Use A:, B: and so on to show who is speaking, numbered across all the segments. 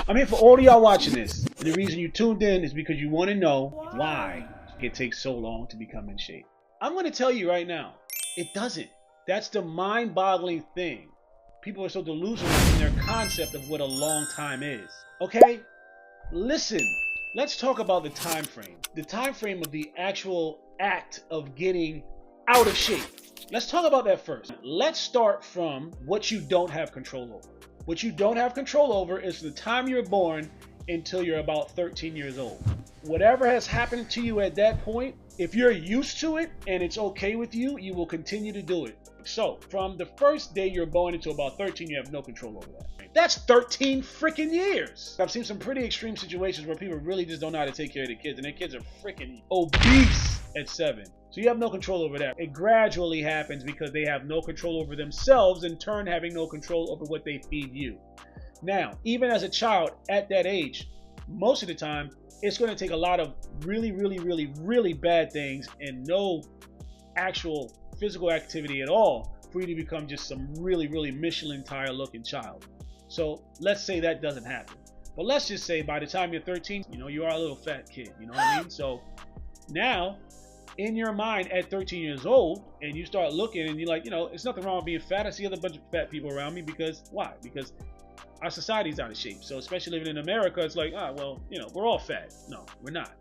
A: I'm here for all of y'all watching this. And the reason you tuned in is because you want to know why it takes so long to become in shape. I'm going to tell you right now, it doesn't. That's the mind-boggling thing. People are so delusional in their concept of what a long time is. Okay? Listen, let's talk about the time frame. The time frame of the actual act of getting out of shape. Let's talk about that first. Let's start from what you don't have control over. What you don't have control over is the time you're born until you're about 13 years old. Whatever has happened to you at that point, if you're used to it and it's okay with you, you will continue to do it. So from the first day you're born until about 13, you have no control over that. That's 13 freaking years. I've seen some pretty extreme situations where people really just don't know how to take care of their kids, and their kids are freaking obese at 7. So you have no control over that. It gradually happens because they have no control over themselves, in turn having no control over what they feed you. Now, even as a child at that age, most of the time, it's going to take a lot of really bad things and no actual physical activity at all for you to become just some really Michelin tire looking child. So let's say that doesn't happen. But let's just say by the time you're 13, you are a little fat kid. You know what I mean? So now, in your mind at 13 years old, and you start looking and you're like, it's nothing wrong with being fat. I see other bunch of fat people around me because why? Because our society's out of shape. So especially living in America, it's like, we're all fat. No, we're not.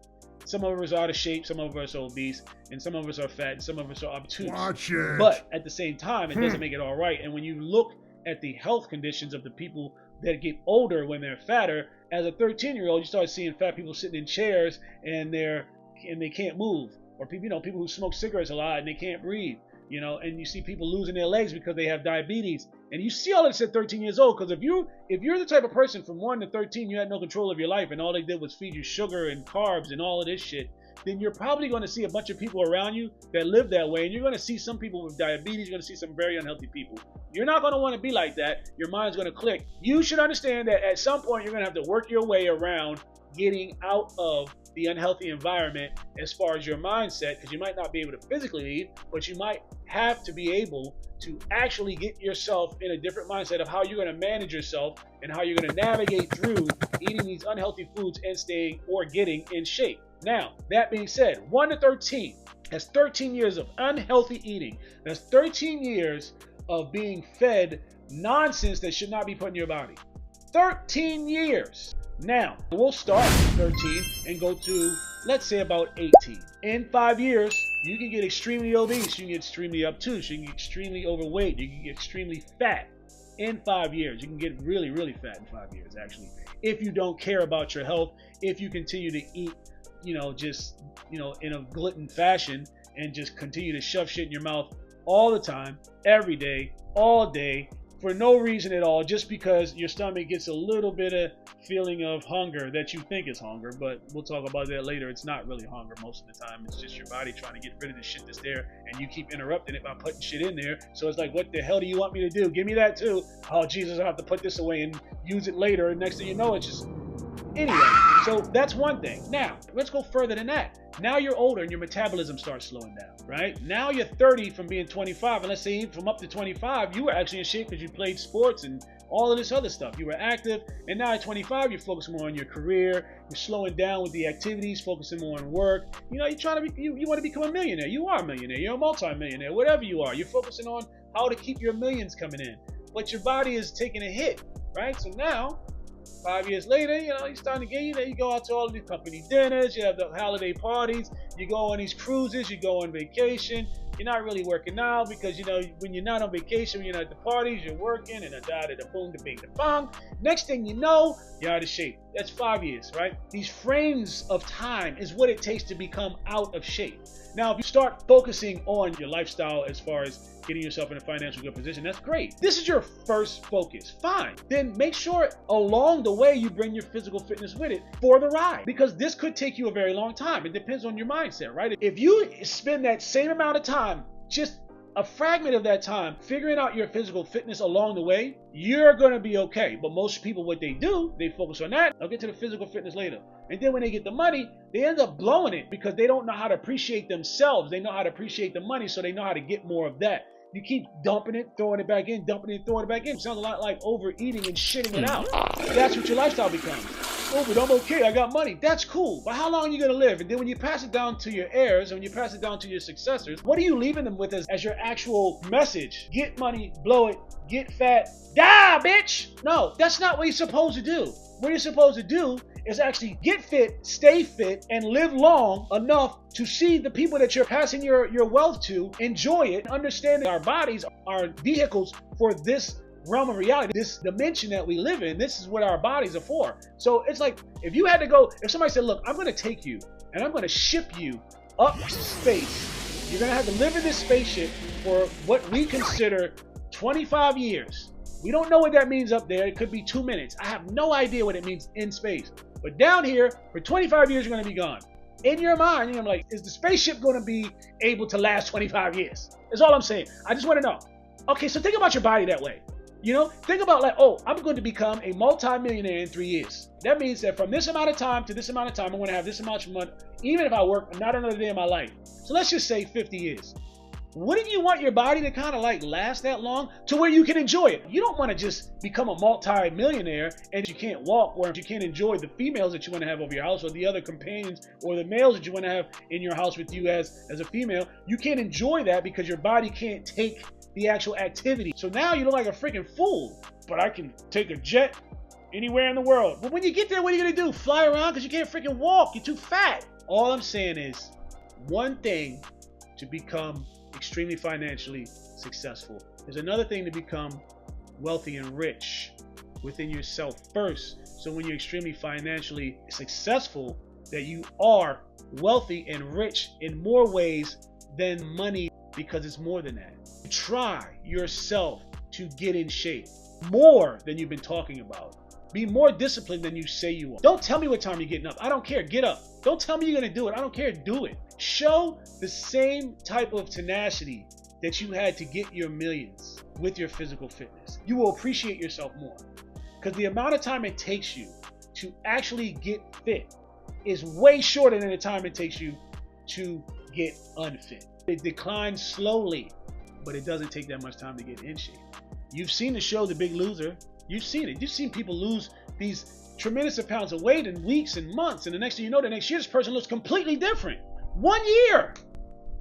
A: Some of us are out of shape, some of us are obese, and some of us are fat, and some of us are obtuse.
B: Watch it.
A: But at the same time, it doesn't make it all right. And when you look at the health conditions of the people that get older when they're fatter, as a 13-year-old, you start seeing fat people sitting in chairs and they can't move. Or people who smoke cigarettes a lot and they can't breathe, and you see people losing their legs because they have diabetes. And you see all this at 13 years old, because if you're the type of person from 1 to 13, you had no control of your life and all they did was feed you sugar and carbs and all of this shit, then you're probably going to see a bunch of people around you that live that way, and you're going to see some people with diabetes, you're going to see some very unhealthy people. You're not going to want to be like that. Your mind's going to click. You should understand that at some point you're going to have to work your way around getting out of the unhealthy environment as far as your mindset, because you might not be able to physically leave, but you might have to be able to actually get yourself in a different mindset of how you're going to manage yourself and how you're going to navigate through eating these unhealthy foods and staying or getting in shape. Now, that being said, 1 to 13, that's 13 years of unhealthy eating. That's 13 years of being fed nonsense that should not be put in your body. 13 years. Now, we'll start at 13 and go to, let's say, about 18. In 5 years, you can get extremely obese, you can get extremely obtuse, you can get extremely overweight, you can get extremely fat. In 5 years, you can get really fat in 5 years, actually. If you don't care about your health, if you continue to eat, in a glutton fashion and just continue to shove shit in your mouth all the time, every day, all day, for no reason at all, just because your stomach gets a little bit of feeling of hunger that you think is hunger, but we'll talk about that later. It's not really hunger most of the time. It's just your body trying to get rid of the shit that's there, and you keep interrupting it by putting shit in there. So it's like, what the hell do you want me to do? Give me that too. Oh, Jesus, I have to put this away and use it later. And next thing you know, it's just... Anyway, so that's one thing. Now, let's go further than that. Now you're older and your metabolism starts slowing down, right? Now you're 30 from being 25, and let's say from up to 25, you were actually in shape because you played sports and all of this other stuff. You were active, and now at 25, you're focusing more on your career. You're slowing down with the activities, focusing more on work. You're trying to be, you want to become a millionaire. You are a millionaire. You're a multi-millionaire. Whatever you are, you're focusing on how to keep your millions coming in. But your body is taking a hit, right? So now, 5 years later, you're starting to get, you go out to all these company dinners, you have the holiday parties, you go on these cruises, you go on vacation. You're not really working out because, when you're not on vacation, when you're not at the parties, you're working and boom, da bing, da bong. Next thing you know, you're out of shape. That's 5 years, right? These frames of time is what it takes to become out of shape. Now, if you start focusing on your lifestyle as far as getting yourself in a financial good position, that's great. This is your first focus. Fine. Then make sure along the way you bring your physical fitness with it for the ride, because this could take you a very long time. It depends on your mindset, right? If you spend that same amount of time, just a fragment of that time, figuring out your physical fitness along the way, you're going to be okay. But most people, what they do, they focus on that. I'll get to the physical fitness later. And then when they get the money, they end up blowing it because they don't know how to appreciate themselves. They know how to appreciate the money, so they know how to get more of that. You keep dumping it, throwing it back in, dumping it, throwing it back in. It sounds a lot like overeating and shitting it out. That's what your lifestyle becomes. Oh, but I'm okay, I got money. That's cool, but how long are you gonna live? And then when you pass it down to your heirs, and when you pass it down to your successors, what are you leaving them with as your actual message? Get money, blow it, get fat, die, bitch! No, that's not what you're supposed to do. What you're supposed to do is actually get fit, stay fit, and live long enough to see the people that you're passing your wealth to enjoy it, understand that our bodies are vehicles for this realm of reality, this dimension that we live in. This is what our bodies are for. So it's like, if you had to go, if somebody said, look, I'm going to take you and I'm going to ship you up to space, you're going to have to live in this spaceship for what we consider 25 years. We don't know what that means up there. It could be 2 minutes. I have no idea what it means in space. But down here, for 25 years, you're going to be gone. In your mind, you're like, is the spaceship going to be able to last 25 years? That's all I'm saying. I just want to know. Okay, so think about your body that way. You know, think about like, oh, I'm going to become a multi-millionaire in 3 years. That means that from this amount of time to this amount of time, I'm going to have this amount of money, even if I work not another day in my life. So let's just say 50 years. Wouldn't you want your body to kind of like last that long to where you can enjoy it? You don't want to just become a multi-millionaire and you can't walk, or you can't enjoy the females that you want to have over your house, or the other companions or the males that you want to have in your house with you as a female. You can't enjoy that because your body can't take the actual activity. So now you look like a freaking fool. But I can take a jet anywhere in the world. But when you get there, what are you going to do? Fly around because you can't freaking walk. You're too fat. All I'm saying is one thing to become extremely financially successful. There's another thing to become wealthy and rich within yourself first. So when you're extremely financially successful, that you are wealthy and rich in more ways than money, because it's more than that. Try yourself to get in shape more than you've been talking about. Be more disciplined than you say you are. Don't tell me what time you're getting up. I don't care. Get up. Don't tell me you're going to do it. I don't care. Do it. Show the same type of tenacity that you had to get your millions with your physical fitness. You will appreciate yourself more, because the amount of time it takes you to actually get fit is way shorter than the time it takes you to get unfit. It declines slowly, but it doesn't take that much time to get in shape. You've seen the show The Big Loser. You've seen it. You've seen people lose these tremendous amounts of weight in weeks and months, and the next thing you know, the next year, this person looks completely different. 1 year.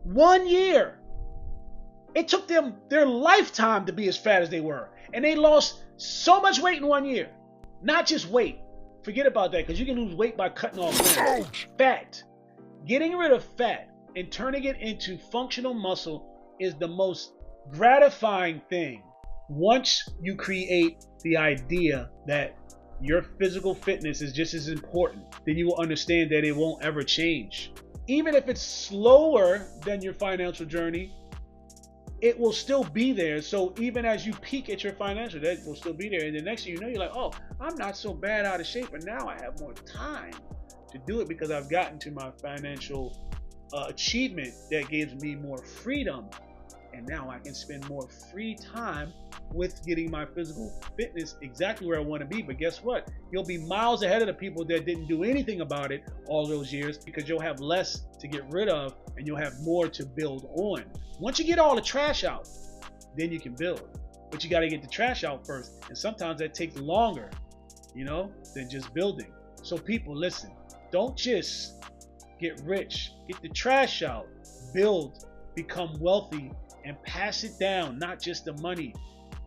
A: 1 year. It took them their lifetime to be as fat as they were, and they lost so much weight in 1 year. Not just weight. Forget about that, because you can lose weight by cutting off fat. Getting rid of fat and turning it into functional muscle is the most gratifying thing. Once you create the idea that your physical fitness is just as important, then you will understand that it won't ever change. Even if it's slower than your financial journey, it will still be there. So even as you peak at your financial, that will still be there. And the next thing you know, you're like, oh, I'm not so bad out of shape, but now I have more time to do it because I've gotten to my financial achievement that gives me more freedom. And now I can spend more free time with getting my physical fitness exactly where I want to be. But guess what? You'll be miles ahead of the people that didn't do anything about it all those years, because you'll have less to get rid of and you'll have more to build on. Once you get all the trash out, then you can build. But you got to get the trash out first. And sometimes that takes longer, than just building. So people, listen, don't just get rich. Get the trash out, build, become wealthy, and pass it down. Not just the money,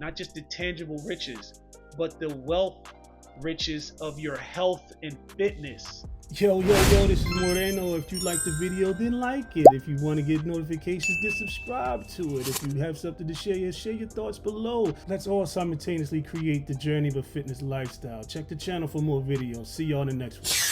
A: not just the tangible riches, but the wealth riches of your health and fitness.
B: Yo, this is Moreno. If you like the video, then like it. If you want to get notifications, then subscribe to it. If you have something to share your thoughts below. Let's all simultaneously create the journey of a fitness lifestyle. Check the channel for more videos. See y'all in the next one.